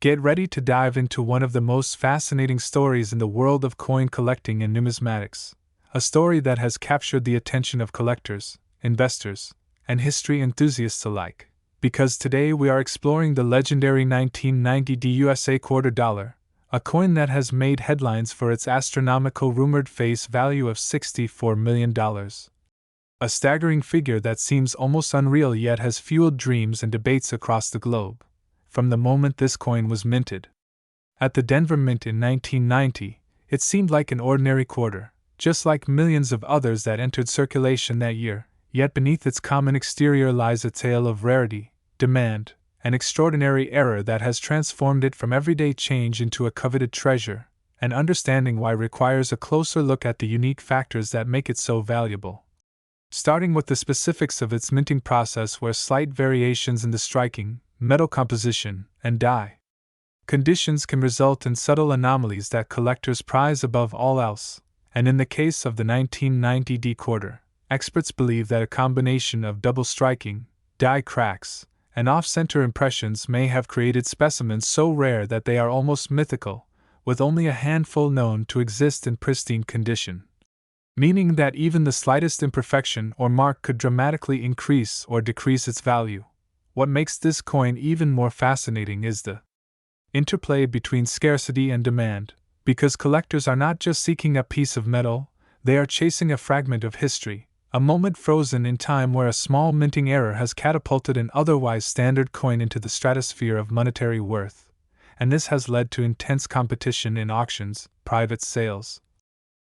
Get ready to dive into one of the most fascinating stories in the world of coin collecting and numismatics, a story that has captured the attention of collectors, investors, and history enthusiasts alike, because today we are exploring the legendary 1990 USA quarter dollar, a coin that has made headlines for its astronomical rumored face value of $64 million. A staggering figure that seems almost unreal yet has fueled dreams and debates across the globe, from the moment this coin was minted. At the Denver Mint in 1990, it seemed like an ordinary quarter, just like millions of others that entered circulation that year, yet beneath its common exterior lies a tale of rarity, demand, and extraordinary error that has transformed it from everyday change into a coveted treasure, and understanding why requires a closer look at the unique factors that make it so valuable. Starting with the specifics of its minting process, where slight variations in the striking, metal composition, and die conditions can result in subtle anomalies that collectors prize above all else, and in the case of the 1990 D quarter, experts believe that a combination of double striking, die cracks, and off-center impressions may have created specimens so rare that they are almost mythical, with only a handful known to exist in pristine condition. Meaning that even the slightest imperfection or mark could dramatically increase or decrease its value. What makes this coin even more fascinating is the interplay between scarcity and demand, because collectors are not just seeking a piece of metal, they are chasing a fragment of history, a moment frozen in time where a small minting error has catapulted an otherwise standard coin into the stratosphere of monetary worth, and this has led to intense competition in auctions, private sales,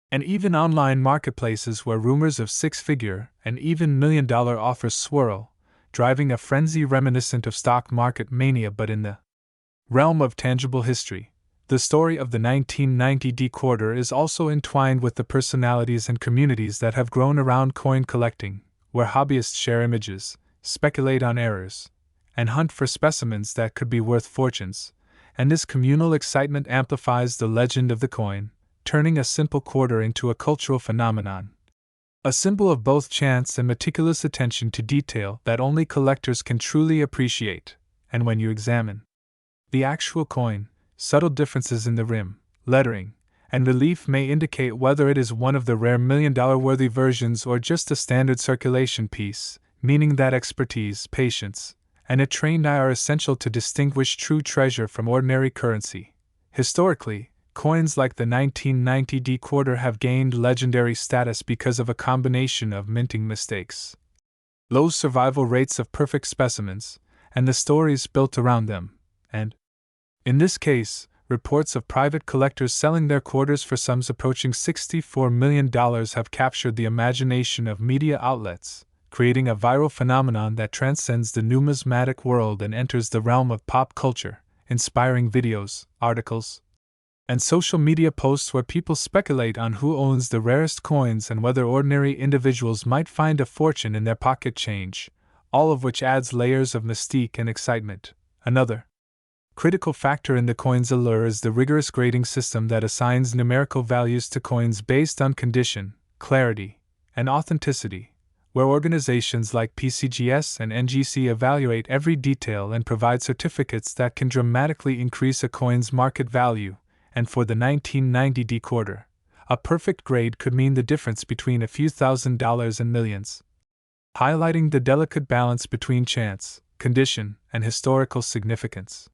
and even online marketplaces where rumors of six-figure and even million-dollar offers swirl, driving a frenzy reminiscent of stock market mania. But in the realm of tangible history, the story of the 1990 D quarter is also entwined with the personalities and communities that have grown around coin collecting, where hobbyists share images, speculate on errors, and hunt for specimens that could be worth fortunes, and this communal excitement amplifies the legend of the coin, turning a simple quarter into a cultural phenomenon. A symbol of both chance and meticulous attention to detail that only collectors can truly appreciate. And when you examine the actual coin, subtle differences in the rim, lettering, and relief may indicate whether it is one of the rare million-dollar worthy versions or just a standard circulation piece, meaning that expertise, patience, and a trained eye are essential to distinguish true treasure from ordinary currency. Historically, coins like the 1990 D quarter have gained legendary status because of a combination of minting mistakes, low survival rates of perfect specimens, and the stories built around them, and, in this case, reports of private collectors selling their quarters for sums approaching $64 million have captured the imagination of media outlets, creating a viral phenomenon that transcends the numismatic world and enters the realm of pop culture, inspiring videos, articles, and social media posts where people speculate on who owns the rarest coins and whether ordinary individuals might find a fortune in their pocket change, all of which adds layers of mystique and excitement. Another critical factor in the coin's allure is the rigorous grading system that assigns numerical values to coins based on condition, clarity, and authenticity, where organizations like PCGS and NGC evaluate every detail and provide certificates that can dramatically increase a coin's market value. And for the 1990 D quarter, a perfect grade could mean the difference between a few $1,000s and millions, highlighting the delicate balance between chance, condition, and historical significance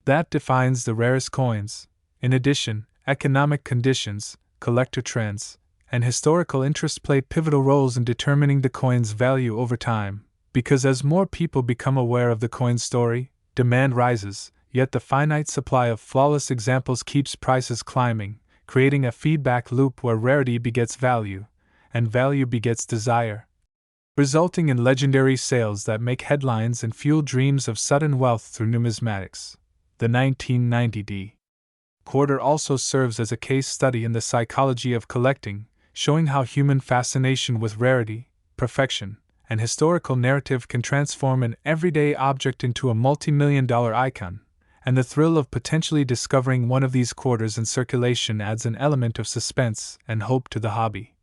that defines the rarest coins. In addition, economic conditions, collector trends, and historical interest play pivotal roles in determining the coin's value over time, because as more people become aware of the coin's story, demand rises. Yet the finite supply of flawless examples keeps prices climbing, creating a feedback loop where rarity begets value, and value begets desire, resulting in legendary sales that make headlines and fuel dreams of sudden wealth through numismatics. The 1990 D quarter also serves as a case study in the psychology of collecting, showing how human fascination with rarity, perfection, and historical narrative can transform an everyday object into a multi-million-dollar icon. And the thrill of potentially discovering one of these quarters in circulation adds an element of suspense and hope to the hobby,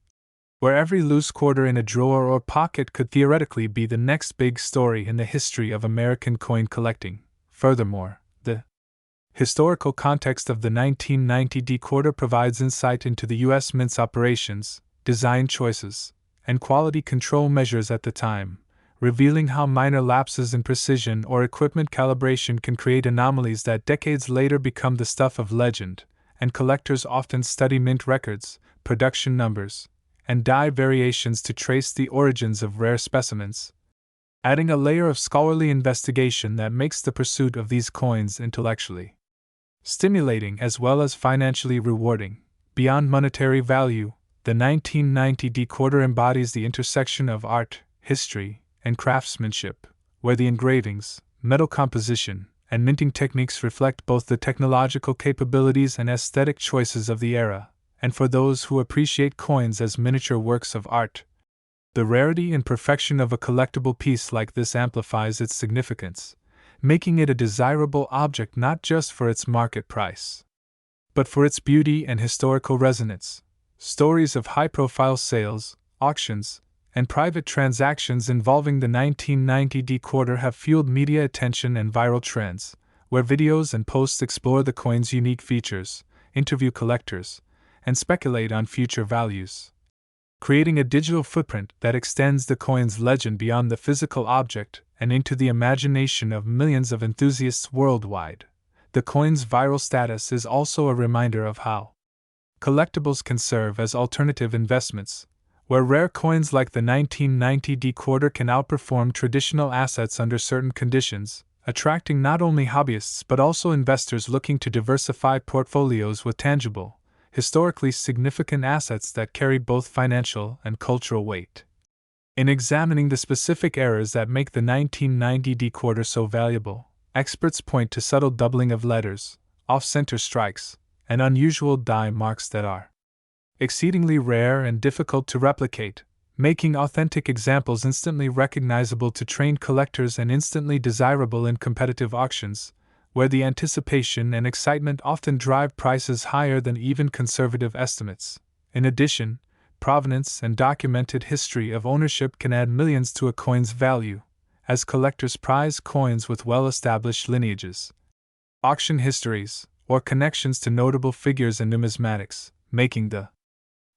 where every loose quarter in a drawer or pocket could theoretically be the next big story in the history of American coin collecting. Furthermore, the Historical context of the 1990 D-quarter provides insight into the U.S. Mint's operations, design choices, and quality control measures at the time, revealing how minor lapses in precision or equipment calibration can create anomalies that decades later become the stuff of legend, and collectors often study mint records, production numbers, and die variations to trace the origins of rare specimens, adding a layer of scholarly investigation that makes the pursuit of these coins intellectually stimulating as well as financially rewarding. Beyond monetary value, the 1990 D-quarter embodies the intersection of art, history, and craftsmanship, where the engravings, metal composition, and minting techniques reflect both the technological capabilities and aesthetic choices of the era, and for those who appreciate coins as miniature works of art, the rarity and perfection of a collectible piece like this amplifies its significance, making it a desirable object not just for its market price, but for its beauty and historical resonance. Stories of high-profile sales, auctions, and private transactions involving the 1990 D-quarter have fueled media attention and viral trends, where videos and posts explore the coin's unique features, interview collectors, and speculate on future values, creating a digital footprint that extends the coin's legend beyond the physical object and into the imagination of millions of enthusiasts worldwide. The coin's viral status is also a reminder of how collectibles can serve as alternative investments, where rare coins like the 1990 D-quarter can outperform traditional assets under certain conditions, attracting not only hobbyists but also investors looking to diversify portfolios with tangible, historically significant assets that carry both financial and cultural weight. In examining the specific errors that make the 1990 D-quarter so valuable, experts point to subtle doubling of letters, off-center strikes, and unusual die marks that are exceedingly rare and difficult to replicate, making authentic examples instantly recognizable to trained collectors and instantly desirable in competitive auctions, where the anticipation and excitement often drive prices higher than even conservative estimates. In addition, provenance and documented history of ownership can add millions to a coin's value, as collectors prize coins with well-established lineages, auction histories, or connections to notable figures in numismatics, making the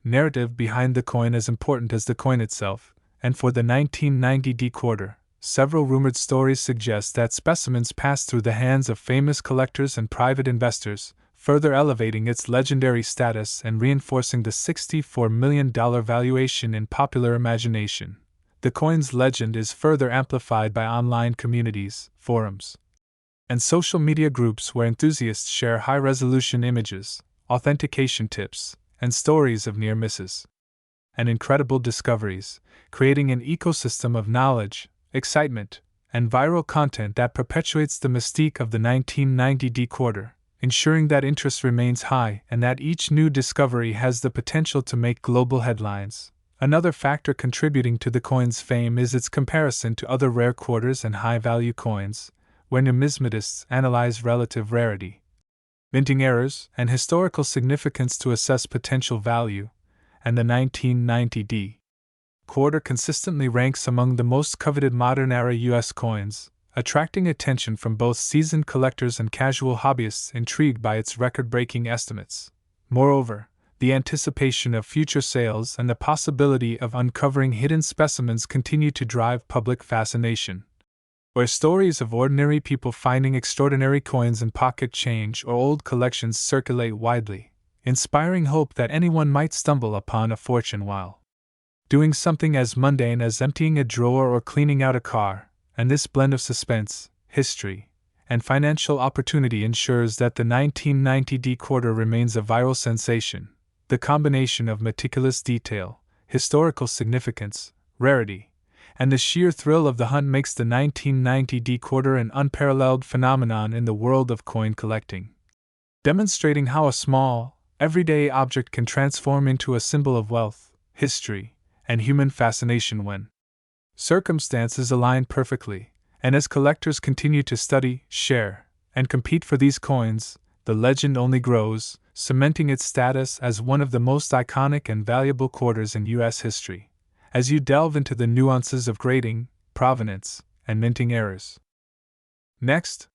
narrative behind the coin as important as the coin itself. And for the 1990 D-quarter, several rumored stories suggest that specimens passed through the hands of famous collectors and private investors, further elevating its legendary status and reinforcing the $64 million valuation in popular imagination. The coin's legend is further amplified by online communities, forums, and social media groups where enthusiasts share high-resolution images, authentication tips, and stories of near misses and incredible discoveries, creating an ecosystem of knowledge, excitement, and viral content that perpetuates the mystique of the 1990 D-quarter, ensuring that interest remains high and that each new discovery has the potential to make global headlines. Another factor contributing to the coin's fame is its comparison to other rare quarters and high-value coins, where numismatists analyze relative rarity, minting errors, and historical significance to assess potential value, and the 1990 D-quarter consistently ranks among the most coveted modern-era U.S. coins, attracting attention from both seasoned collectors and casual hobbyists intrigued by its record-breaking estimates. Moreover, the anticipation of future sales and the possibility of uncovering hidden specimens continue to drive public fascination, where stories of ordinary people finding extraordinary coins in pocket change or old collections circulate widely, inspiring hope that anyone might stumble upon a fortune while doing something as mundane as emptying a drawer or cleaning out a car. And this blend of suspense, history, and financial opportunity ensures that the 1990 D-quarter remains a viral sensation. The combination of meticulous detail, historical significance, rarity, and the sheer thrill of the hunt makes the 1990 D-quarter an unparalleled phenomenon in the world of coin collecting, demonstrating how a small, everyday object can transform into a symbol of wealth, history, and human fascination when circumstances align perfectly. And as collectors continue to study, share, and compete for these coins, the legend only grows, cementing its status as one of the most iconic and valuable quarters in U.S. history. As you delve into the nuances of grading, provenance, and minting errors. Next,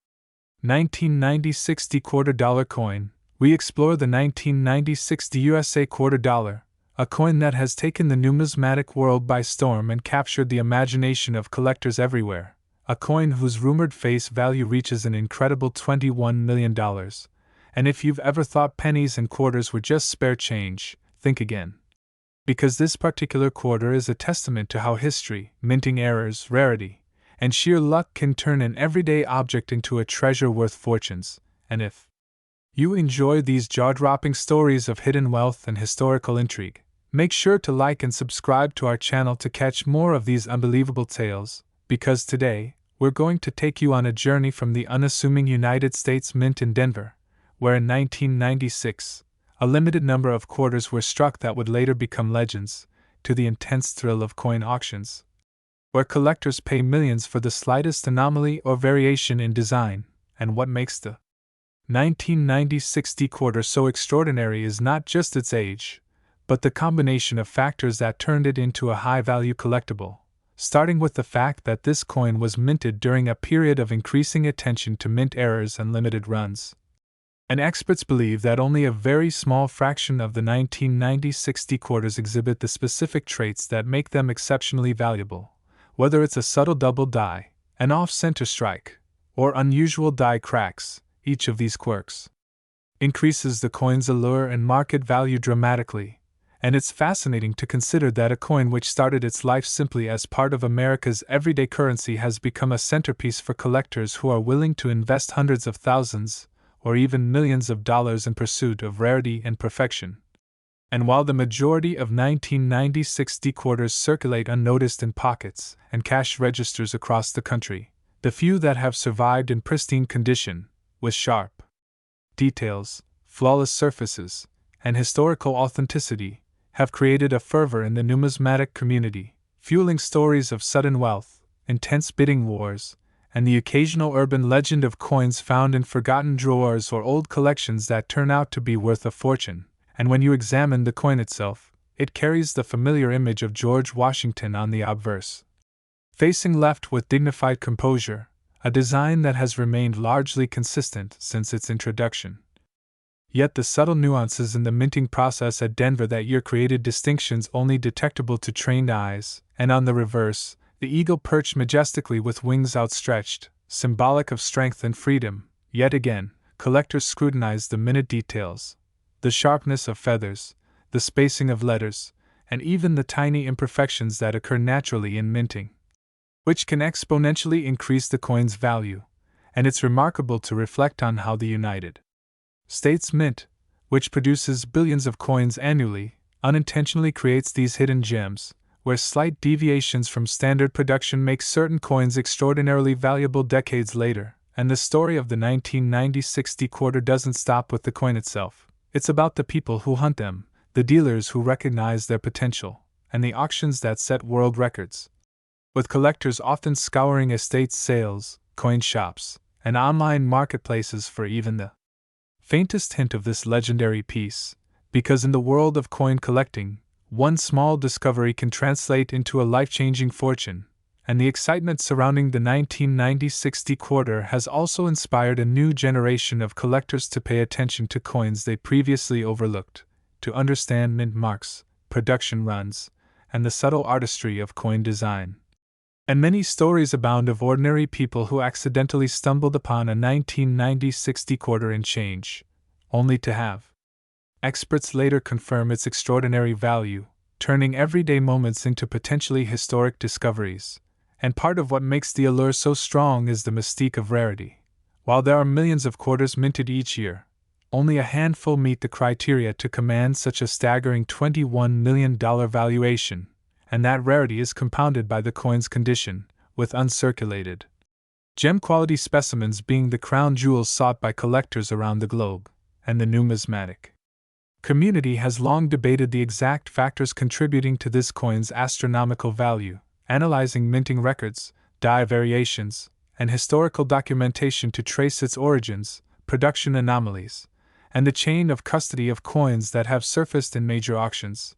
1990 60 quarter dollar coin. We explore the 1990 60 USA quarter dollar, a coin that has taken the numismatic world by storm and captured the imagination of collectors everywhere. A coin whose rumored face value reaches an incredible $21 million. And if you've ever thought pennies and quarters were just spare change, think again. Because this particular quarter is a testament to how history, minting errors, rarity, and sheer luck can turn an everyday object into a treasure worth fortunes. And if you enjoy these jaw-dropping stories of hidden wealth and historical intrigue, make sure to like and subscribe to our channel to catch more of these unbelievable tales, because today, we're going to take you on a journey from the unassuming United States Mint in Denver, where in 1996, a limited number of quarters were struck that would later become legends, to the intense thrill of coin auctions, where collectors pay millions for the slightest anomaly or variation in design. And what makes the 1990 60 quarter so extraordinary is not just its age, but the combination of factors that turned it into a high-value collectible, starting with the fact that this coin was minted during a period of increasing attention to mint errors and limited runs. And experts believe that only a very small fraction of the 1990 60 quarters exhibit the specific traits that make them exceptionally valuable, whether it's a subtle double die, an off-center strike, or unusual die cracks. Each of these quirks increases the coin's allure and market value dramatically, and it's fascinating to consider that a coin which started its life simply as part of America's everyday currency has become a centerpiece for collectors who are willing to invest hundreds of thousands, or even millions of dollars in pursuit of rarity and perfection. And while the majority of 1990 60 quarters circulate unnoticed in pockets and cash registers across the country, the few that have survived in pristine condition, with sharp details, flawless surfaces, and historical authenticity, have created a fervor in the numismatic community, fueling stories of sudden wealth, intense bidding wars, and the occasional urban legend of coins found in forgotten drawers or old collections that turn out to be worth a fortune. And when you examine the coin itself, it carries the familiar image of George Washington on the obverse, facing left with dignified composure, a design that has remained largely consistent since its introduction. Yet the subtle nuances in the minting process at Denver that year created distinctions only detectable to trained eyes, and on the reverse, the eagle perched majestically with wings outstretched, symbolic of strength and freedom. Yet again, collectors scrutinized the minute details, the sharpness of feathers, the spacing of letters, and even the tiny imperfections that occur naturally in minting, which can exponentially increase the coin's value. And it's remarkable to reflect on how the United States Mint, which produces billions of coins annually, unintentionally creates these hidden gems, where slight deviations from standard production make certain coins extraordinarily valuable decades later. And the story of the 1990 60 quarter doesn't stop with the coin itself. It's about the people who hunt them, the dealers who recognize their potential, and the auctions that set world records, with collectors often scouring estate sales, coin shops, and online marketplaces for even the faintest hint of this legendary piece, because in the world of coin collecting, one small discovery can translate into a life-changing fortune, and the excitement surrounding the 1990 60 quarter has also inspired a new generation of collectors to pay attention to coins they previously overlooked, to understand mint marks, production runs, and the subtle artistry of coin design. And many stories abound of ordinary people who accidentally stumbled upon a 1990 60 quarter in change, only to have experts later confirm its extraordinary value, turning everyday moments into potentially historic discoveries. And part of what makes the allure so strong is the mystique of rarity. While there are millions of quarters minted each year, only a handful meet the criteria to command such a staggering $21 million valuation. And that rarity is compounded by the coin's condition, with uncirculated gem-quality specimens being the crown jewels sought by collectors around the globe. And the numismatic community has long debated the exact factors contributing to this coin's astronomical value, analyzing minting records, die variations, and historical documentation to trace its origins, production anomalies, and the chain of custody of coins that have surfaced in major auctions.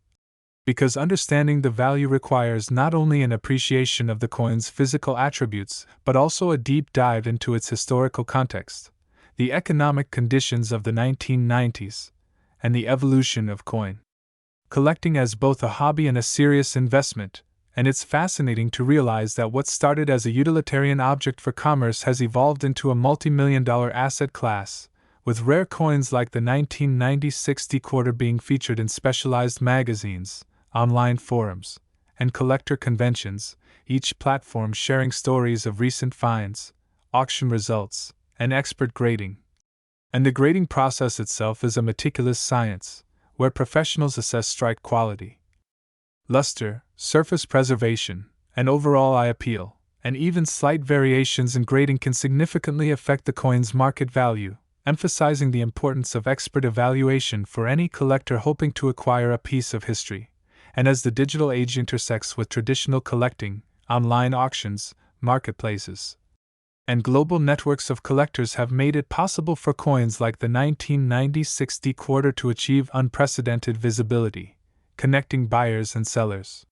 Because understanding the value requires not only an appreciation of the coin's physical attributes, but also a deep dive into its historical context. the economic conditions of the 1990s, and the evolution of coin collecting as both a hobby and a serious investment, and it's fascinating to realize that what started as a utilitarian object for commerce has evolved into a multi-million-dollar asset class, with rare coins like the 1990 60 quarter being featured in specialized magazines, online forums, and collector conventions, each platform sharing stories of recent finds, auction results, and expert grading. And the grading process itself is a meticulous science, where professionals assess strike quality, luster, surface preservation, and overall eye appeal, and even slight variations in grading can significantly affect the coin's market value, emphasizing the importance of expert evaluation for any collector hoping to acquire a piece of history. And as the digital age intersects with traditional collecting, online auctions, marketplaces, and global networks of collectors have made it possible for coins like the 1990 60 quarter to achieve unprecedented visibility, connecting buyers and sellers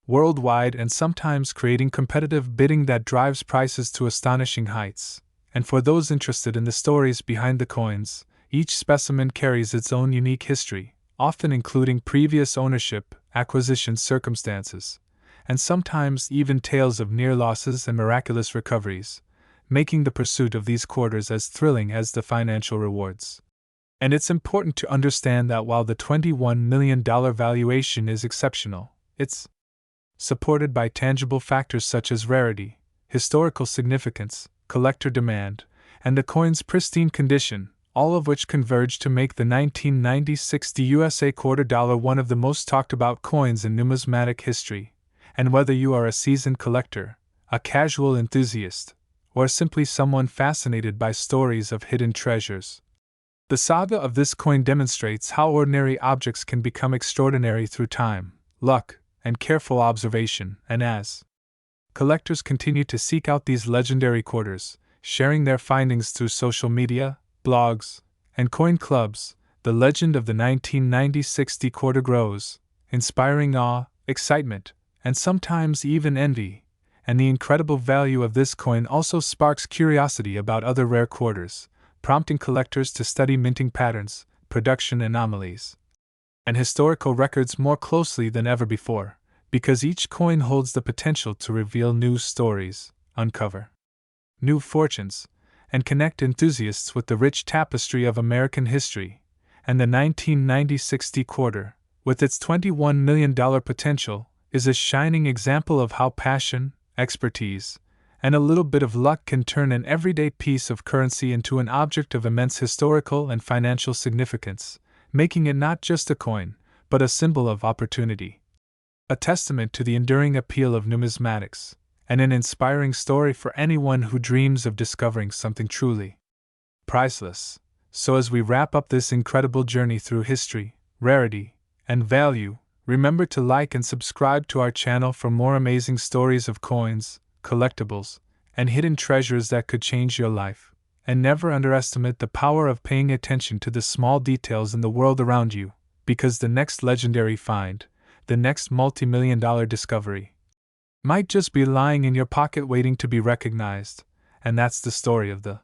worldwide and sometimes creating competitive bidding that drives prices to astonishing heights. And for those interested in the stories behind the coins, each specimen carries its own unique history, often including previous ownership, acquisition circumstances, and sometimes even tales of near losses and miraculous recoveries, making the pursuit of these quarters as thrilling as the financial rewards. And it's important to understand that while the $21 million valuation is exceptional, it's supported by tangible factors such as rarity, historical significance, collector demand, and the coin's pristine condition, all of which converge to make the 1990 60 USA quarter dollar one of the most talked about coins in numismatic history. And whether you are a seasoned collector, a casual enthusiast, or simply someone fascinated by stories of hidden treasures, the saga of this coin demonstrates how ordinary objects can become extraordinary through time, luck, and careful observation. And as collectors continue to seek out these legendary quarters, sharing their findings through social media, blogs, and coin clubs, the legend of the 1990 60 quarter grows, inspiring awe, excitement, and sometimes even envy. And the incredible value of this coin also sparks curiosity about other rare quarters, prompting collectors to study minting patterns, production anomalies, and historical records more closely than ever before, because each coin holds the potential to reveal new stories, uncover new fortunes, and connect enthusiasts with the rich tapestry of American history. And the 1990 60 quarter, with its $21 million potential, is a shining example of how passion, expertise, and a little bit of luck can turn an everyday piece of currency into an object of immense historical and financial significance, making it not just a coin, but a symbol of opportunity. A testament to the enduring appeal of numismatics, and an inspiring story for anyone who dreams of discovering something truly priceless. So as we wrap up this incredible journey through history, rarity, and value, remember to like and subscribe to our channel for more amazing stories of coins, collectibles, and hidden treasures that could change your life. And never underestimate the power of paying attention to the small details in the world around you, because the next legendary find, the next multi-million-dollar discovery, might just be lying in your pocket waiting to be recognized. And that's the story of the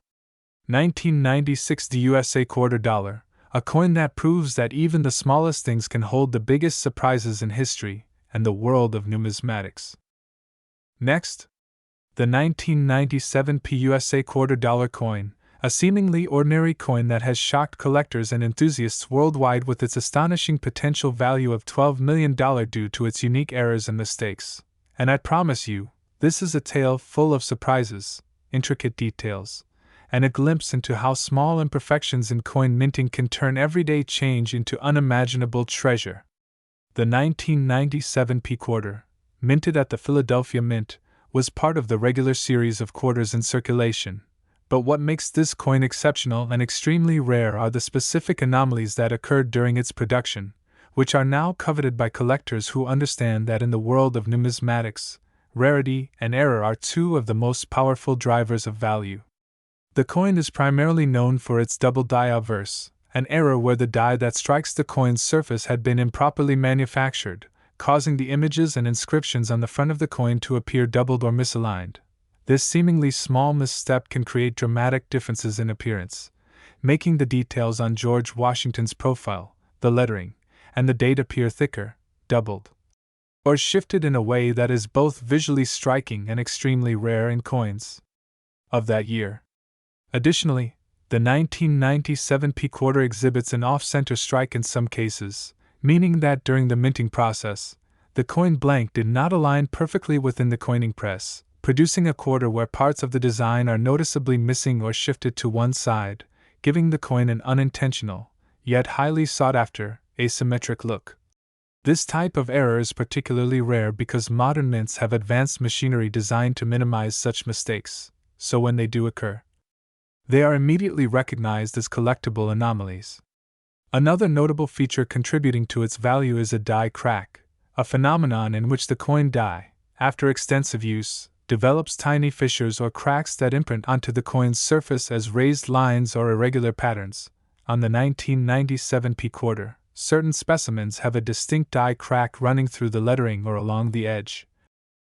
1990 60 USA quarter dollar, a coin that proves that even the smallest things can hold the biggest surprises in history and the world of numismatics. Next, the 1997 PUSA quarter dollar coin, a seemingly ordinary coin that has shocked collectors and enthusiasts worldwide with its astonishing potential value of $12 million due to its unique errors and mistakes. And I promise you, this is a tale full of surprises, intricate details, and a glimpse into how small imperfections in coin minting can turn everyday change into unimaginable treasure. The 1997 P quarter, minted at the Philadelphia Mint, was part of the regular series of quarters in circulation. But what makes this coin exceptional and extremely rare are the specific anomalies that occurred during its production, which are now coveted by collectors who understand that in the world of numismatics, rarity and error are two of the most powerful drivers of value. The coin is primarily known for its double die obverse, an error where the die that strikes the coin's surface had been improperly manufactured, causing the images and inscriptions on the front of the coin to appear doubled or misaligned. This seemingly small misstep can create dramatic differences in appearance, making the details on George Washington's profile, the lettering, and the date appear thicker, doubled, or shifted in a way that is both visually striking and extremely rare in coins of that year. Additionally, the 1997 P-quarter exhibits an off-center strike in some cases, meaning that during the minting process, the coin blank did not align perfectly within the coining press, producing a quarter where parts of the design are noticeably missing or shifted to one side, giving the coin an unintentional, yet highly sought-after, asymmetric look. This type of error is particularly rare because modern mints have advanced machinery designed to minimize such mistakes, so when they do occur, they are immediately recognized as collectible anomalies. Another notable feature contributing to its value is a die crack, a phenomenon in which the coin die, after extensive use, develops tiny fissures or cracks that imprint onto the coin's surface as raised lines or irregular patterns. On the 1997 P-quarter, certain specimens have a distinct die crack running through the lettering or along the edge,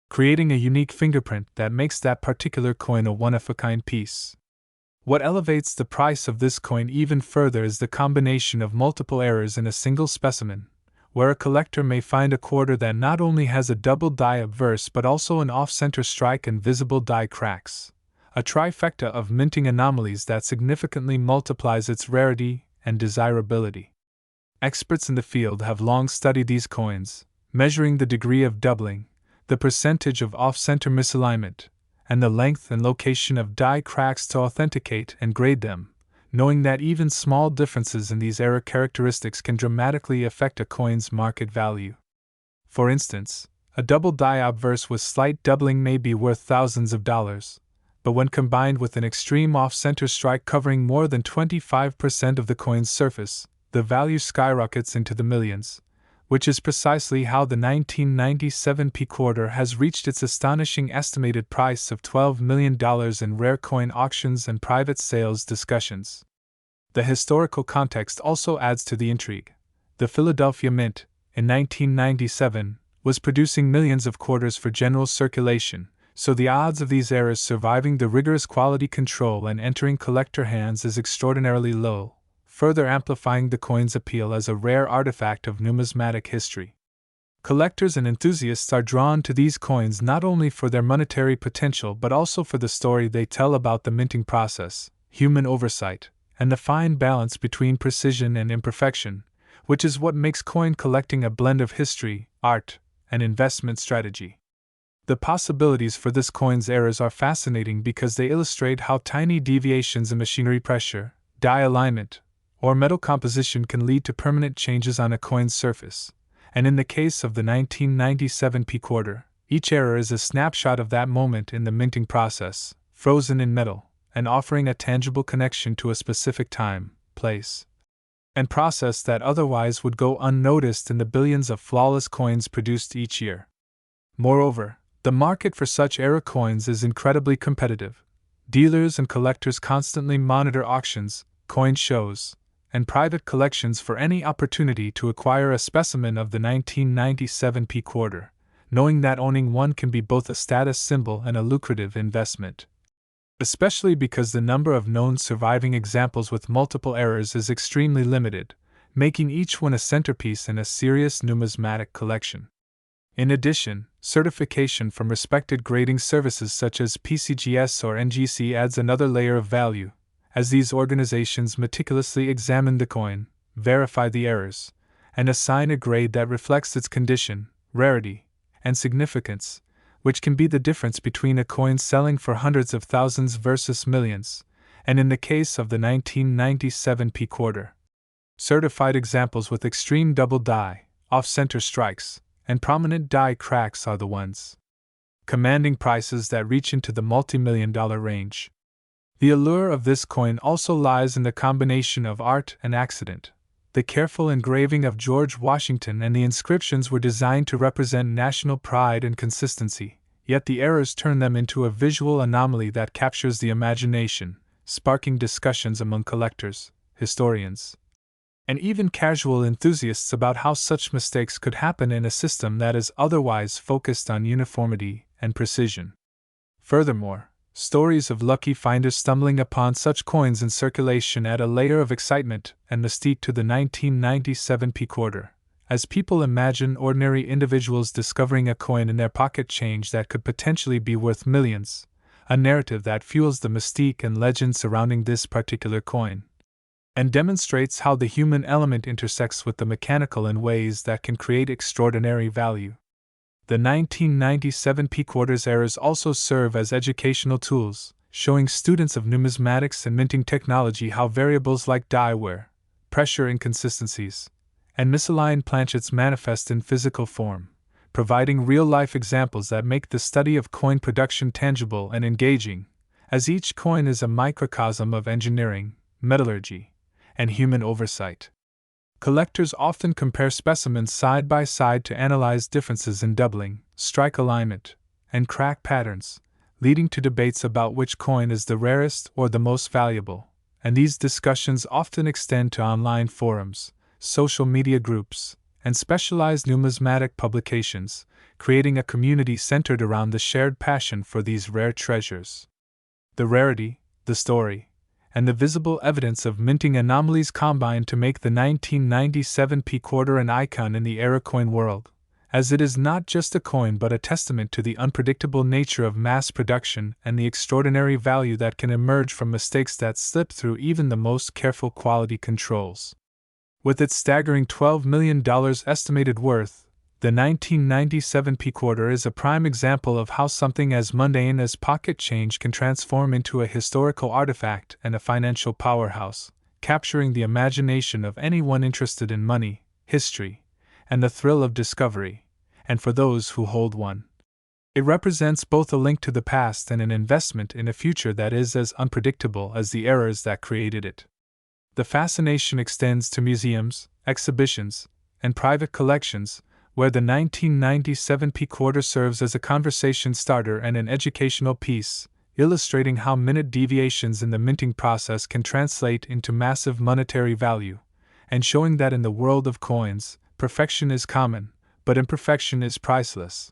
creating a unique fingerprint that makes that particular coin a one-of-a-kind piece. What elevates the price of this coin even further is the combination of multiple errors in a single specimen, where a collector may find a quarter that not only has a double die obverse but also an off-center strike and visible die cracks, a trifecta of minting anomalies that significantly multiplies its rarity and desirability. Experts in the field have long studied these coins, measuring the degree of doubling, the percentage of off-center misalignment, and the length and location of die cracks to authenticate and grade them, knowing that even small differences in these error characteristics can dramatically affect a coin's market value. For instance, a double die obverse with slight doubling may be worth thousands of dollars, but when combined with an extreme off-center strike covering more than 25% of the coin's surface, the value skyrockets into the millions, which is precisely how the 1997 P-quarter has reached its astonishing estimated price of $12 million in rare coin auctions and private sales discussions. The historical context also adds to the intrigue. The Philadelphia Mint, in 1997, was producing millions of quarters for general circulation, so the odds of these errors surviving the rigorous quality control and entering collector hands is extraordinarily low, further amplifying the coin's appeal as a rare artifact of numismatic history. Collectors and enthusiasts are drawn to these coins not only for their monetary potential but also for the story they tell about the minting process, human oversight, and the fine balance between precision and imperfection, which is what makes coin collecting a blend of history, art, and investment strategy. The possibilities for this coin's errors are fascinating because they illustrate how tiny deviations in machinery pressure, die alignment, or metal composition can lead to permanent changes on a coin's surface, and in the case of the 1997 P-quarter, each error is a snapshot of that moment in the minting process, frozen in metal, and offering a tangible connection to a specific time, place, and process that otherwise would go unnoticed in the billions of flawless coins produced each year. Moreover, the market for such error coins is incredibly competitive. Dealers and collectors constantly monitor auctions, coin shows, and private collections for any opportunity to acquire a specimen of the 1997 P-quarter, knowing that owning one can be both a status symbol and a lucrative investment. Especially because the number of known surviving examples with multiple errors is extremely limited, making each one a centerpiece in a serious numismatic collection. In addition, certification from respected grading services such as PCGS or NGC adds another layer of value, as these organizations meticulously examine the coin, verify the errors, and assign a grade that reflects its condition, rarity, and significance, which can be the difference between a coin selling for hundreds of thousands versus millions, and in the case of the 1997 P-quarter, certified examples with extreme double die, off-center strikes, and prominent die cracks are the ones commanding prices that reach into the multi-million-dollar range. The allure of this coin also lies in the combination of art and accident. The careful engraving of George Washington and the inscriptions were designed to represent national pride and consistency, yet the errors turn them into a visual anomaly that captures the imagination, sparking discussions among collectors, historians, and even casual enthusiasts about how such mistakes could happen in a system that is otherwise focused on uniformity and precision. Furthermore, Stories of lucky finders stumbling upon such coins in circulation add a layer of excitement and mystique to the 1997 P quarter, as people imagine ordinary individuals discovering a coin in their pocket change that could potentially be worth millions, a narrative that fuels the mystique and legend surrounding this particular coin, and demonstrates how the human element intersects with the mechanical in ways that can create extraordinary value. The 1997 P quarters errors also serve as educational tools, showing students of numismatics and minting technology how variables like die wear, pressure inconsistencies, and misaligned planchets manifest in physical form, providing real-life examples that make the study of coin production tangible and engaging, as each coin is a microcosm of engineering, metallurgy, and human oversight. Collectors often compare specimens side by side to analyze differences in doubling, strike alignment, and crack patterns, leading to debates about which coin is the rarest or the most valuable, and these discussions often extend to online forums, social media groups, and specialized numismatic publications, creating a community centered around the shared passion for these rare treasures. The rarity, the story, and the visible evidence of minting anomalies combine to make the 1997 P quarter an icon in the era coin world, as it is not just a coin but a testament to the unpredictable nature of mass production and the extraordinary value that can emerge from mistakes that slip through even the most careful quality controls. With its staggering $12 million estimated worth, the 1997 P quarter is a prime example of how something as mundane as pocket change can transform into a historical artifact and a financial powerhouse, capturing the imagination of anyone interested in money, history, and the thrill of discovery, and for those who hold one. It represents both a link to the past and an investment in a future that is as unpredictable as the eras that created it. The fascination extends to museums, exhibitions, and private collections, where the 1997 P quarter serves as a conversation starter and an educational piece, illustrating how minute deviations in the minting process can translate into massive monetary value, and showing that in the world of coins, perfection is common, but imperfection is priceless.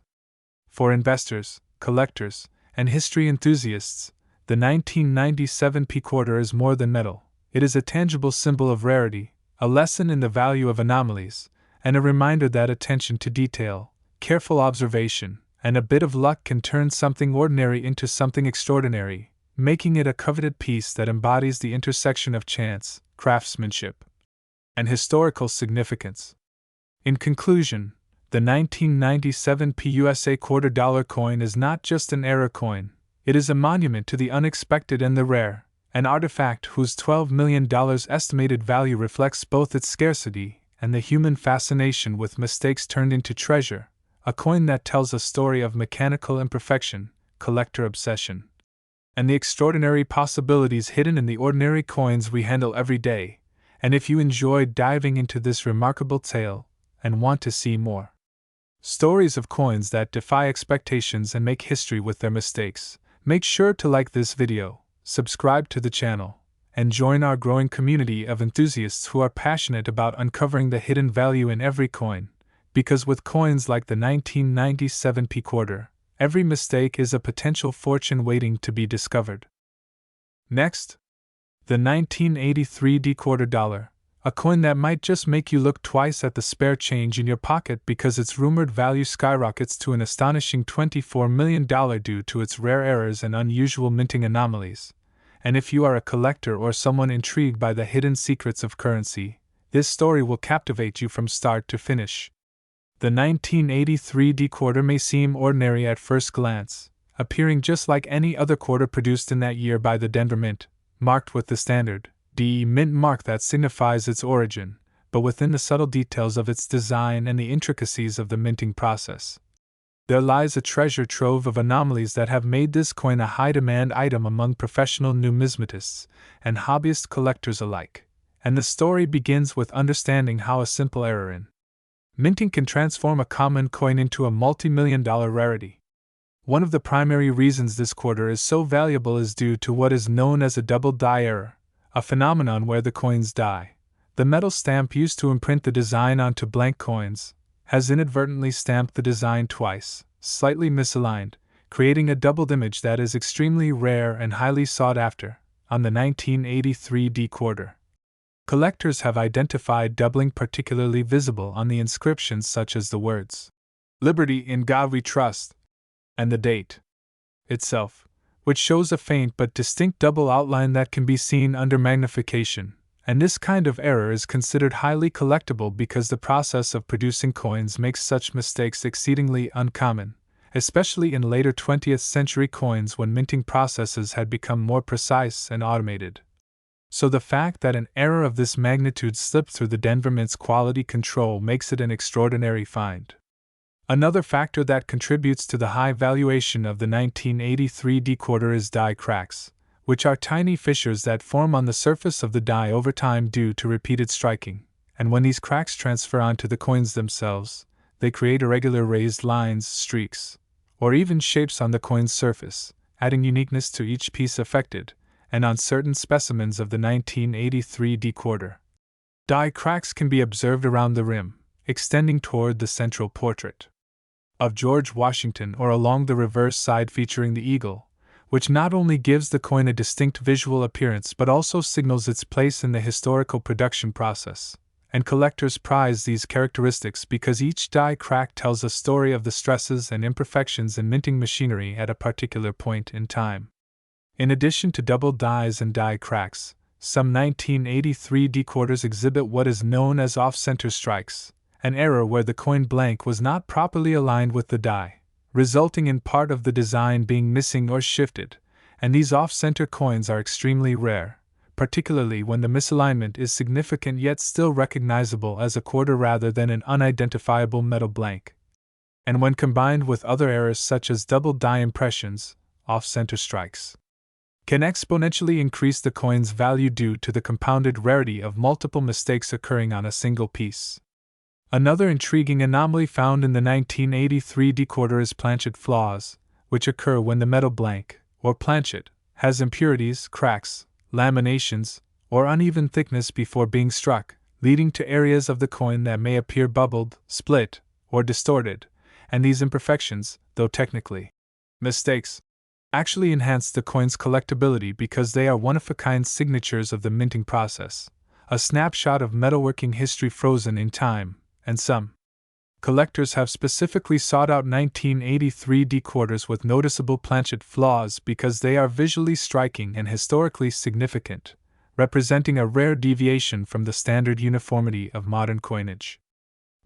For investors, collectors, and history enthusiasts, the 1997 P quarter is more than metal. It is a tangible symbol of rarity, a lesson in the value of anomalies, and a reminder that attention to detail, careful observation, and a bit of luck can turn something ordinary into something extraordinary, making it a coveted piece that embodies the intersection of chance, craftsmanship, and historical significance. In conclusion, the 1997 PUSA $quarter coin is not just an era coin, it is a monument to the unexpected and the rare, an artifact whose $12 million estimated value reflects both its scarcity and the human fascination with mistakes turned into treasure, a coin that tells a story of mechanical imperfection, collector obsession, and the extraordinary possibilities hidden in the ordinary coins we handle every day. And if you enjoyed diving into this remarkable tale and want to see more stories of coins that defy expectations and make history with their mistakes, make sure to like this video, subscribe to the channel, and join our growing community of enthusiasts who are passionate about uncovering the hidden value in every coin, because with coins like the 1997 P quarter, every mistake is a potential fortune waiting to be discovered. Next, the 1983 D quarter dollar, a coin that might just make you look twice at the spare change in your pocket because its rumored value skyrockets to an astonishing $24 million due to its rare errors and unusual minting anomalies. And if you are a collector or someone intrigued by the hidden secrets of currency, this story will captivate you from start to finish. The 1983 D quarter may seem ordinary at first glance, appearing just like any other quarter produced in that year by the Denver Mint, marked with the standard D Mint mark that signifies its origin, but within the subtle details of its design and the intricacies of the minting process, there lies a treasure trove of anomalies that have made this coin a high-demand item among professional numismatists and hobbyist collectors alike. And the story begins with understanding how a simple error in minting can transform a common coin into a multi-million-dollar rarity. One of the primary reasons this quarter is so valuable is due to what is known as a double die error, a phenomenon where the coin's die, the metal stamp used to imprint the design onto blank coins, has inadvertently stamped the design twice, slightly misaligned, creating a doubled image that is extremely rare and highly sought after. On the 1983 D quarter, collectors have identified doubling particularly visible on the inscriptions such as the words, "Liberty in God we trust," and the date itself, which shows a faint but distinct double outline that can be seen under magnification, and this kind of error is considered highly collectible because the process of producing coins makes such mistakes exceedingly uncommon, especially in later 20th century coins when minting processes had become more precise and automated. So the fact that an error of this magnitude slipped through the Denver Mint's quality control makes it an extraordinary find. Another factor that contributes to the high valuation of the 1983 D quarter is die cracks, which are tiny fissures that form on the surface of the die over time due to repeated striking, and when these cracks transfer onto the coins themselves, they create irregular raised lines, streaks, or even shapes on the coin's surface, adding uniqueness to each piece affected, and on certain specimens of the 1983 D quarter, die cracks can be observed around the rim, extending toward the central portrait of George Washington or along the reverse side featuring the eagle, which not only gives the coin a distinct visual appearance but also signals its place in the historical production process, and collectors prize these characteristics because each die crack tells a story of the stresses and imperfections in minting machinery at a particular point in time. In addition to double dies and die cracks, some 1983 D quarters exhibit what is known as off-center strikes, an error where the coin blank was not properly aligned with the die, resulting in part of the design being missing or shifted, and these off-center coins are extremely rare, particularly when the misalignment is significant yet still recognizable as a quarter rather than an unidentifiable metal blank. And when combined with other errors such as double die impressions, off-center strikes can exponentially increase the coin's value due to the compounded rarity of multiple mistakes occurring on a single piece. Another intriguing anomaly found in the 1983 D quarter is planchet flaws, which occur when the metal blank, or planchet, has impurities, cracks, laminations, or uneven thickness before being struck, leading to areas of the coin that may appear bubbled, split, or distorted, and these imperfections, though technically mistakes, actually enhance the coin's collectability because they are one-of-a-kind signatures of the minting process, a snapshot of metalworking history frozen in time, and some collectors have specifically sought out 1983 D quarters with noticeable planchet flaws because they are visually striking and historically significant, representing a rare deviation from the standard uniformity of modern coinage.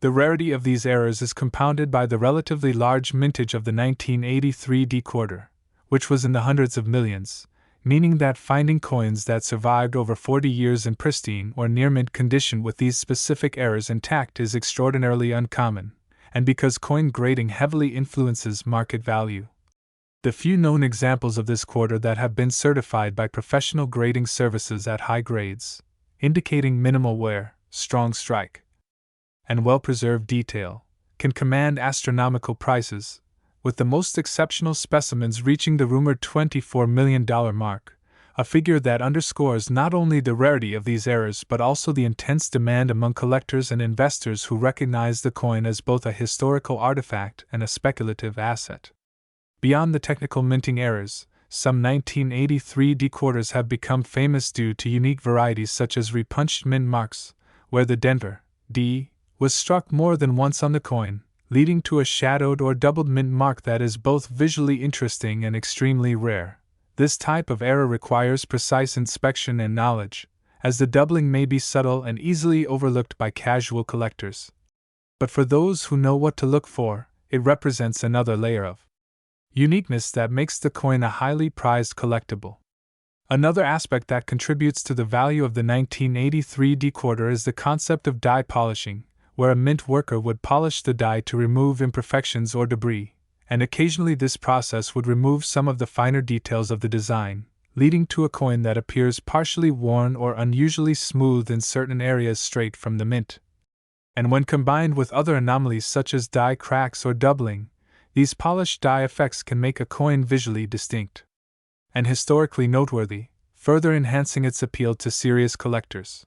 The rarity of these errors is compounded by the relatively large mintage of the 1983 D quarter, which was in the hundreds of millions, meaning that finding coins that survived over 40 years in pristine or near-mint condition with these specific errors intact is extraordinarily uncommon, and because coin grading heavily influences market value. The few known examples of this quarter that have been certified by professional grading services at high grades, indicating minimal wear, strong strike, and well-preserved detail, can command astronomical prices, with the most exceptional specimens reaching the rumored $24 million mark, a figure that underscores not only the rarity of these errors but also the intense demand among collectors and investors who recognize the coin as both a historical artifact and a speculative asset. Beyond the technical minting errors, some 1983 D quarters have become famous due to unique varieties such as repunched mint marks, where the Denver D was struck more than once on the coin, leading to a shadowed or doubled mint mark that is both visually interesting and extremely rare. This type of error requires precise inspection and knowledge, as the doubling may be subtle and easily overlooked by casual collectors. But for those who know what to look for, it represents another layer of uniqueness that makes the coin a highly prized collectible. Another aspect that contributes to the value of the 1983 D quarter is the concept of die polishing, where a mint worker would polish the die to remove imperfections or debris, and occasionally this process would remove some of the finer details of the design, leading to a coin that appears partially worn or unusually smooth in certain areas straight from the mint. And when combined with other anomalies such as die cracks or doubling, these polished die effects can make a coin visually distinct and historically noteworthy, further enhancing its appeal to serious collectors.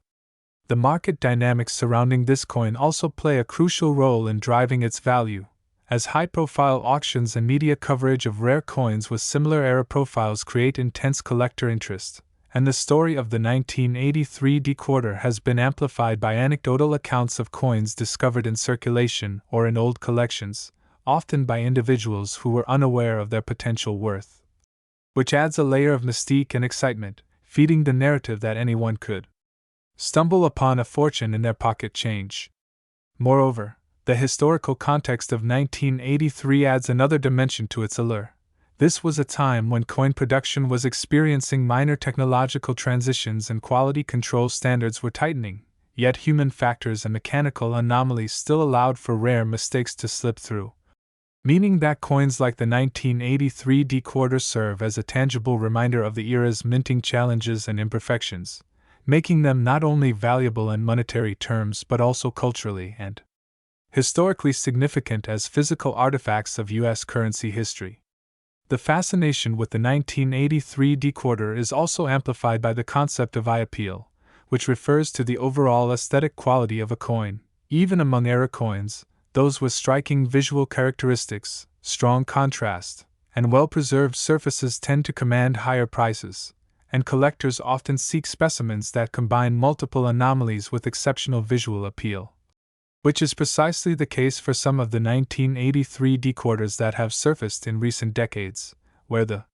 The market dynamics surrounding this coin also play a crucial role in driving its value, as high-profile auctions and media coverage of rare coins with similar era profiles create intense collector interest, and the story of the 1983 dequarter has been amplified by anecdotal accounts of coins discovered in circulation or in old collections, often by individuals who were unaware of their potential worth, which adds a layer of mystique and excitement, feeding the narrative that anyone could stumble upon a fortune in their pocket change. Moreover, the historical context of 1983 adds another dimension to its allure. This was a time when coin production was experiencing minor technological transitions and quality control standards were tightening, yet human factors and mechanical anomalies still allowed for rare mistakes to slip through, meaning that coins like the 1983 dequarter serve as a tangible reminder of the era's minting challenges and imperfections, making them not only valuable in monetary terms but also culturally and historically significant as physical artifacts of U.S. currency history. The fascination with the 1983 dequarter is also amplified by the concept of eye appeal, which refers to the overall aesthetic quality of a coin. Even among era coins, those with striking visual characteristics, strong contrast, and well-preserved surfaces tend to command higher prices, and collectors often seek specimens that combine multiple anomalies with exceptional visual appeal, which is precisely the case for some of the 1983 dequarters that have surfaced in recent decades, where the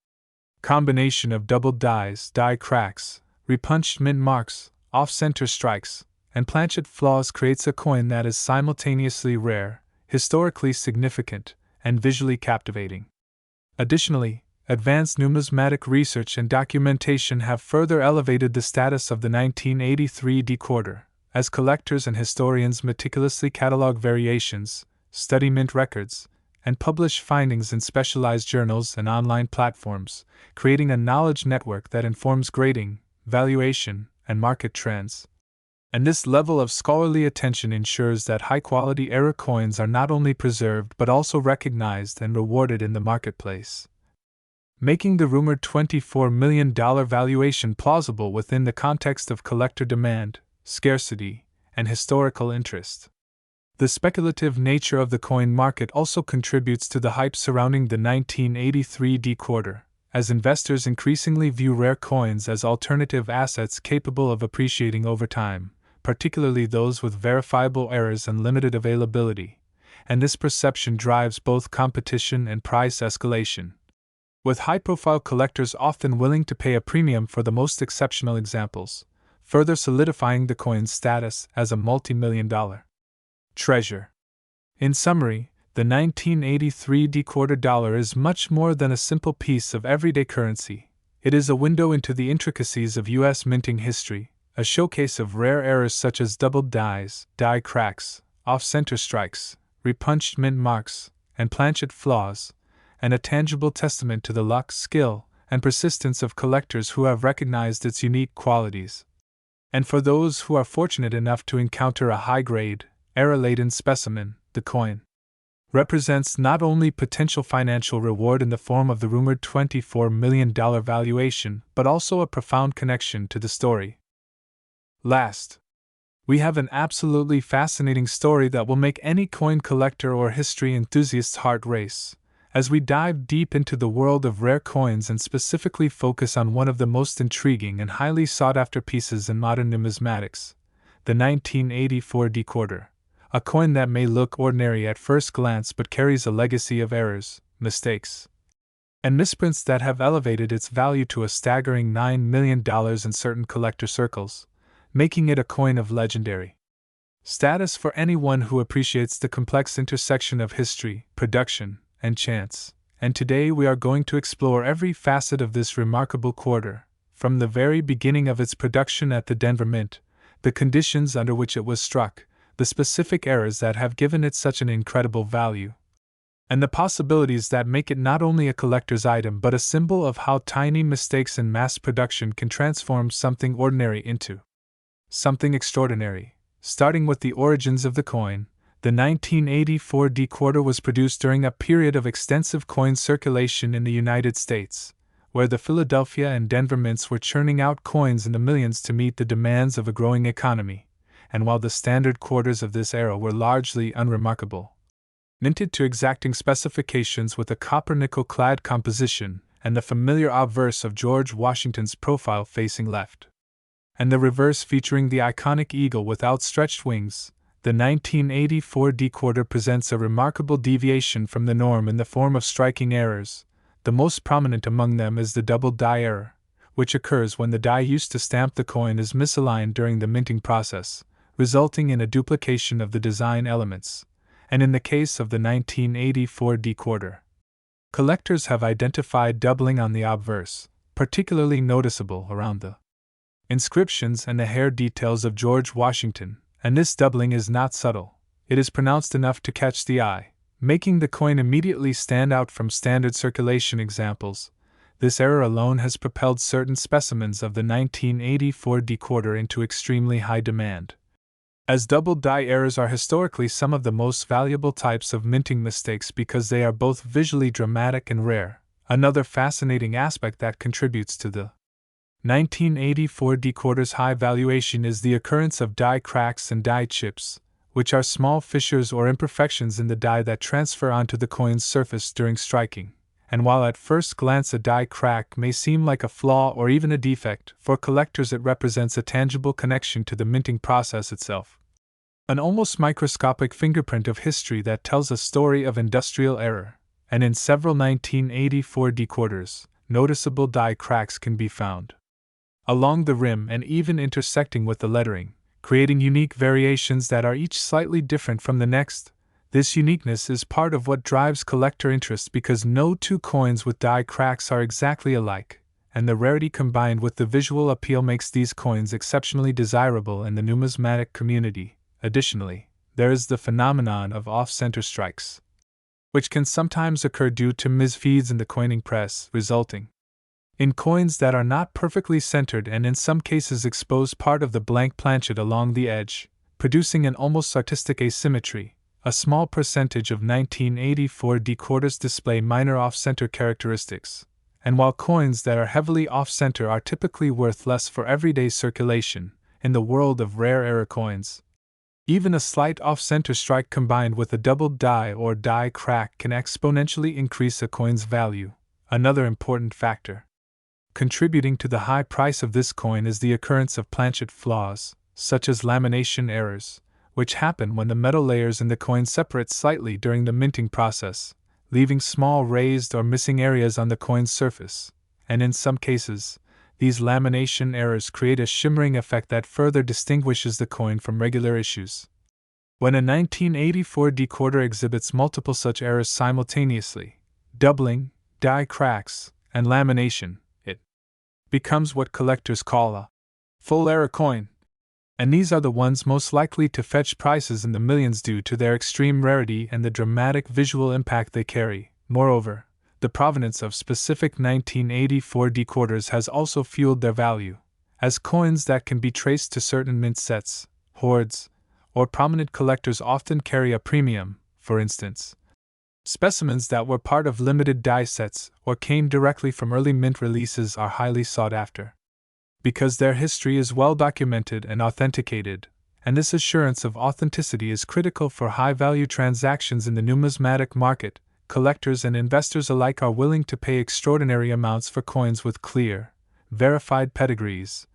combination of doubled dies, die cracks, repunched mint marks, off-center strikes, and planchet flaws creates a coin that is simultaneously rare, historically significant, and visually captivating. Additionally, advanced numismatic research and documentation have further elevated the status of the 1983 dequarter, as collectors and historians meticulously catalog variations, study mint records, and publish findings in specialized journals and online platforms, creating a knowledge network that informs grading, valuation, and market trends. And this level of scholarly attention ensures that high-quality era coins are not only preserved but also recognized and rewarded in the marketplace, making the rumored $24 million valuation plausible within the context of collector demand, scarcity, and historical interest. The speculative nature of the coin market also contributes to the hype surrounding the 1983 dequarter, as investors increasingly view rare coins as alternative assets capable of appreciating over time, particularly those with verifiable errors and limited availability, and this perception drives both competition and price escalation, with high-profile collectors often willing to pay a premium for the most exceptional examples, further solidifying the coin's status as a multi-million-dollar treasure. In summary, the 1983 dequarter dollar is much more than a simple piece of everyday currency. It is a window into the intricacies of U.S. minting history, a showcase of rare errors such as doubled dies, die cracks, off-center strikes, repunched mint marks, and planchet flaws, and a tangible testament to the luck, skill, and persistence of collectors who have recognized its unique qualities. And for those who are fortunate enough to encounter a high-grade, era-laden specimen, the coin represents not only potential financial reward in the form of the rumored $24 million valuation, but also a profound connection to the story. Last, we have an absolutely fascinating story that will make any coin collector or history enthusiast's heart race, as we dive deep into the world of rare coins and specifically focus on one of the most intriguing and highly sought-after pieces in modern numismatics, the 1984 dequarter, a coin that may look ordinary at first glance but carries a legacy of errors, mistakes, and misprints that have elevated its value to a staggering $9 million in certain collector circles, making it a coin of legendary status for anyone who appreciates the complex intersection of history, production, and chance. And today we are going to explore every facet of this remarkable quarter, from the very beginning of its production at the Denver Mint, the conditions under which it was struck, the specific errors that have given it such an incredible value, and the possibilities that make it not only a collector's item but a symbol of how tiny mistakes in mass production can transform something ordinary into something extraordinary. Starting with the origins of the coin, the 1984 dequarter was produced during a period of extensive coin circulation in the United States, where the Philadelphia and Denver mints were churning out coins in the millions to meet the demands of a growing economy, and while the standard quarters of this era were largely unremarkable, minted to exacting specifications with a copper-nickel-clad composition, and the familiar obverse of George Washington's profile facing left, and the reverse featuring the iconic eagle with outstretched wings. The 1984 decoder presents a remarkable deviation from the norm in the form of striking errors. The most prominent among them is the double die error, which occurs when the die used to stamp the coin is misaligned during the minting process, resulting in a duplication of the design elements, and in the case of the 1984 decoder, collectors have identified doubling on the obverse, particularly noticeable around the inscriptions and the hair details of George Washington, and this doubling is not subtle. It is pronounced enough to catch the eye, making the coin immediately stand out from standard circulation examples. This error alone has propelled certain specimens of the 1984 decoder into extremely high demand. As double die errors are historically some of the most valuable types of minting mistakes because they are both visually dramatic and rare, another fascinating aspect that contributes to the 1984 decoder's high valuation is the occurrence of die cracks and die chips, which are small fissures or imperfections in the die that transfer onto the coin's surface during striking. And while at first glance a die crack may seem like a flaw or even a defect, for collectors it represents a tangible connection to the minting process itself. An almost microscopic fingerprint of history that tells a story of industrial error, and in several 1984 decoders, noticeable die cracks can be found along the rim and even intersecting with the lettering, creating unique variations that are each slightly different from the next. This uniqueness is part of what drives collector interest because no two coins with die cracks are exactly alike, and the rarity combined with the visual appeal makes these coins exceptionally desirable in the numismatic community. Additionally, there is the phenomenon of off-center strikes, which can sometimes occur due to misfeeds in the coining press, resulting in coins that are not perfectly centered and in some cases expose part of the blank planchet along the edge, producing an almost artistic asymmetry. A small percentage of 1984 decoders display minor off-center characteristics, and while coins that are heavily off-center are typically worth less for everyday circulation, in the world of rare error coins, even a slight off-center strike combined with a double die or die crack can exponentially increase a coin's value. Another important factor contributing to the high price of this coin is the occurrence of planchet flaws, such as lamination errors, which happen when the metal layers in the coin separate slightly during the minting process, leaving small raised or missing areas on the coin's surface, and in some cases, these lamination errors create a shimmering effect that further distinguishes the coin from regular issues. When a 1984 decoder exhibits multiple such errors simultaneously, doubling, die cracks, and lamination, it becomes what collectors call a full error coin. And these are the ones most likely to fetch prices in the millions due to their extreme rarity and the dramatic visual impact they carry. Moreover, the provenance of specific 1984 decoders has also fueled their value, as coins that can be traced to certain mint sets, hoards, or prominent collectors often carry a premium. For instance, specimens that were part of limited die sets or came directly from early mint releases are highly sought after, because their history is well documented and authenticated, and this assurance of authenticity is critical for high-value transactions in the numismatic market. Collectors and investors alike are willing to pay extraordinary amounts for coins with clear, verified pedigrees,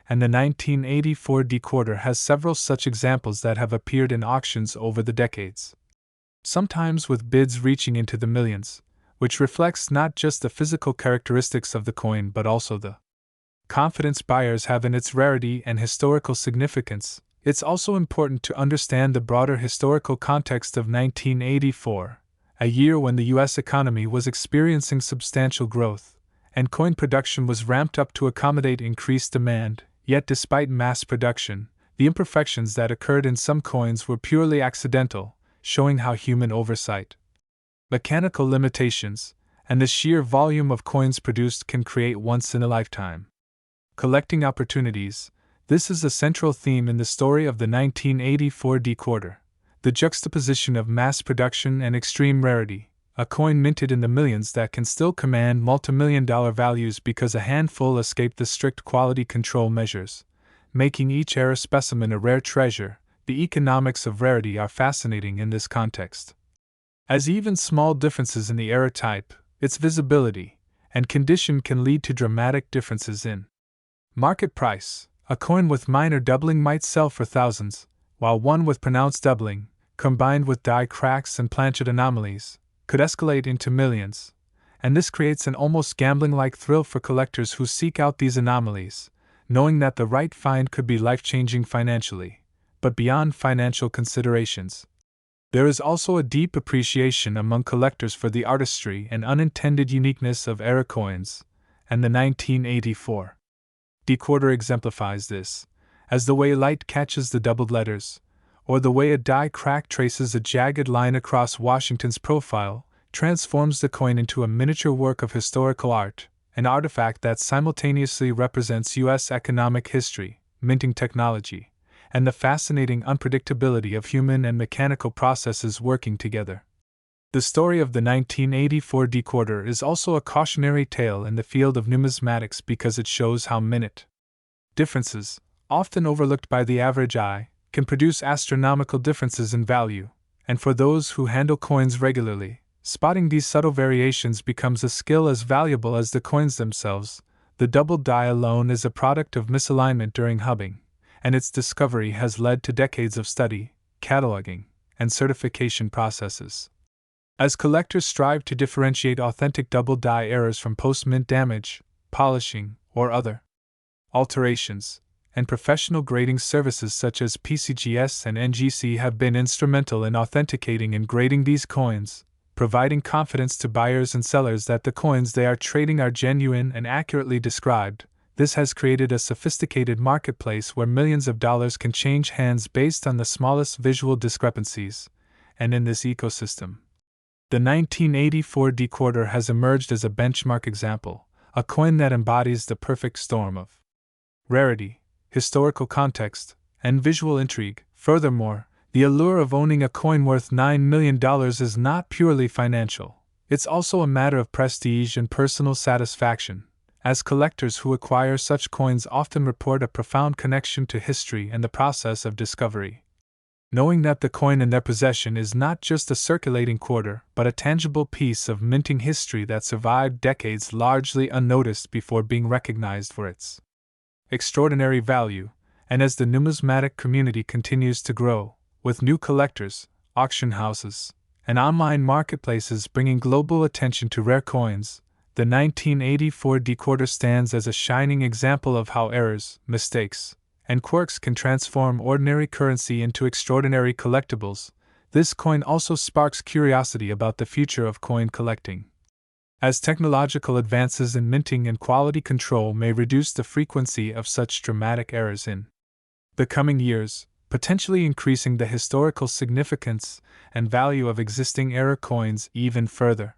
and the 1984 decoder has several such examples that have appeared in auctions over the decades, sometimes with bids reaching into the millions, which reflects not just the physical characteristics of the coin but also the confidence buyers have in its rarity and historical significance. It's also important to understand the broader historical context of 1984, a year when the U.S. economy was experiencing substantial growth, and coin production was ramped up to accommodate increased demand. Yet despite mass production, the imperfections that occurred in some coins were purely accidental, showing how human oversight, mechanical limitations, and the sheer volume of coins produced can create once-in-a-lifetime collecting opportunities. This is a central theme in the story of the 1984 decoder, the juxtaposition of mass production and extreme rarity, a coin minted in the millions that can still command multimillion-dollar values because a handful escaped the strict quality control measures, making each error specimen a rare treasure. The economics of rarity are fascinating in this context. as even small differences in the error type, its visibility, and condition can lead to dramatic differences in market price. A coin with minor doubling might sell for thousands, while one with pronounced doubling, combined with die cracks and planchet anomalies, could escalate into millions, and this creates an almost gambling-like thrill for collectors who seek out these anomalies, knowing that the right find could be life-changing financially. But beyond financial considerations, there is also a deep appreciation among collectors for the artistry and unintended uniqueness of error coins, and the 1984 decoder exemplifies this, as the way light catches the doubled letters, or the way a die crack traces a jagged line across Washington's profile, transforms the coin into a miniature work of historical art, an artifact that simultaneously represents U.S. economic history, minting technology, and the fascinating unpredictability of human and mechanical processes working together. The story of the 1984 decoder is also a cautionary tale in the field of numismatics because it shows how minute differences, often overlooked by the average eye, can produce astronomical differences in value, and for those who handle coins regularly, spotting these subtle variations becomes a skill as valuable as the coins themselves. The double die alone is a product of misalignment during hubbing, and its discovery has led to decades of study, cataloging, and certification processes. As collectors strive to differentiate authentic double die errors from post-mint damage, polishing, or other alterations, and professional grading services such as PCGS and NGC have been instrumental in authenticating and grading these coins, providing confidence to buyers and sellers that the coins they are trading are genuine and accurately described. This has created a sophisticated marketplace where millions of dollars can change hands based on the smallest visual discrepancies, and in this ecosystem, the 1984 decoder has emerged as a benchmark example, a coin that embodies the perfect storm of rarity, historical context, and visual intrigue. Furthermore, the allure of owning a coin worth $9 million is not purely financial. It's also a matter of prestige and personal satisfaction, as collectors who acquire such coins often report a profound connection to history and the process of discovery. Knowing that the coin in their possession is not just a circulating quarter, but a tangible piece of minting history that survived decades largely unnoticed before being recognized for its extraordinary value, and as the numismatic community continues to grow, with new collectors, auction houses, and online marketplaces bringing global attention to rare coins, the 1984 decoder stands as a shining example of how errors, mistakes, and quirks can transform ordinary currency into extraordinary collectibles. This coin also sparks curiosity about the future of coin collecting, as technological advances in minting and quality control may reduce the frequency of such dramatic errors in the coming years, potentially increasing the historical significance and value of existing error coins even further.